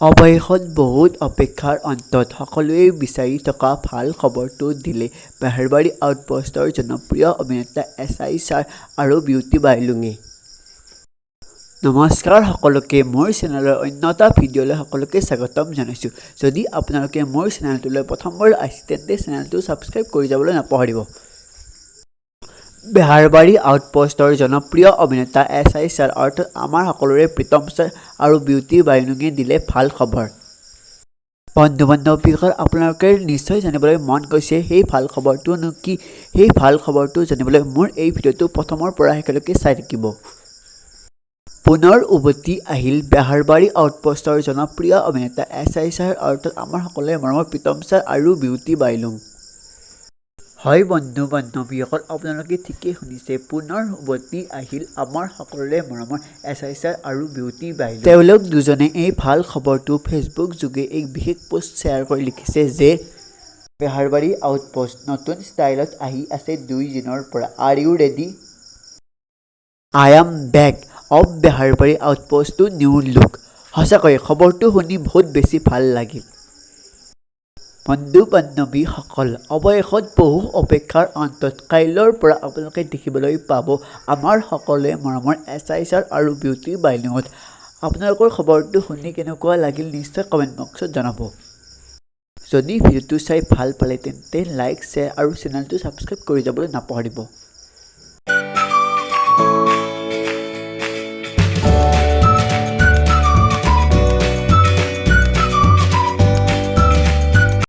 অৱশেষত বহুত অপেক্ষাৰ অন্তত সকলোৱে বিচাৰি থকা ভাল খবৰটো দিলে বেহাৰবাৰী আউটপোষ্টৰ জনপ্ৰিয় অভিনেতা SI ছাৰ আৰু বিউটি বাইলুঙে। নমস্কাৰ সকলোকে, মোৰ চেনেলৰ অন্য এটা ভিডিঅ'লৈ সকলোকে স্বাগতম জনাইছোঁ। যদি আপোনালোকে মোৰ চেনেলটোলৈ প্ৰথমবাৰ আহিছে তেন্তে চেনেলটো ছাবস্ক্ৰাইব কৰি যাবলৈ নাপাহৰিব। বেহাৰবাৰী আউটপোষ্টৰ জনপ্ৰিয় অভিনেতা SI ছাৰ অৰ্থাৎ আমাৰ সকলোৰে প্ৰীতম ছাৰ আৰু বিউটি বাইলুঙে দিলে ভাল খবৰ। বন্ধু-বান্ধৱীসকল, আপোনালোকে নিশ্চয় জানিবলৈ মন গৈছে সেই ভাল খবৰটোনো কি? সেই ভাল খবৰটো জানিবলৈ মোৰ এই ভিডিঅ'টো প্ৰথমৰ পৰা শেষলৈকে চাই থাকিব। পুনৰ উভতি আহিল বেহাৰবাৰী আউটপোষ্টৰ জনপ্ৰিয় অভিনেতা SI ছাৰ অৰ্থাৎ আমাৰ সকলোৰে মৰমৰ প্ৰীতম ছাৰ আৰু বিউটি বাইলুং। হয় বন্ধু-বান্ধৱীসকল, আপোনালোকে ঠিকেই শুনিছে, পুনৰ উভতি আহিল আমাৰ সকলোৰে মৰমৰ SI ছাৰ আৰু বিউটি বাইলুং। তেওঁলোক দুজনে এই ভাল খবৰটো ফেচবুক যোগে এক বিশেষ পোষ্ট শ্বেয়াৰ কৰি লিখিছে যে বেহাৰবাৰী আউটপোষ্ট নতুন ষ্টাইলত আহি আছে 2 দিনৰ পৰা। Are you ready? I am back of Beharbari outpost to new look. সঁচাকৈয়ে খবৰটো শুনি বহুত বেছি ভাল লাগিল। বন্ধু-বান্ধৱীসকল, অৱশেষত বহু অপেক্ষাৰ অন্তত কাইলৈৰ পৰা আপোনালোকে দেখিবলৈ পাব আমাৰ সকলোৰে মৰমৰ SI ছাৰ আৰু বিউটি বাইলুঙত। আপোনালোকৰ খবৰটো শুনি কেনেকুৱা লাগিল নিশ্চয় কমেণ্ট বক্সত জনাব। যদি ভিডিঅ'টো চাই ভাল পালে তেন্তে লাইক, শ্বেয়াৰ আৰু চেনেলটো ছাবস্ক্ৰাইব কৰি যাবলৈ নাপাহৰিব।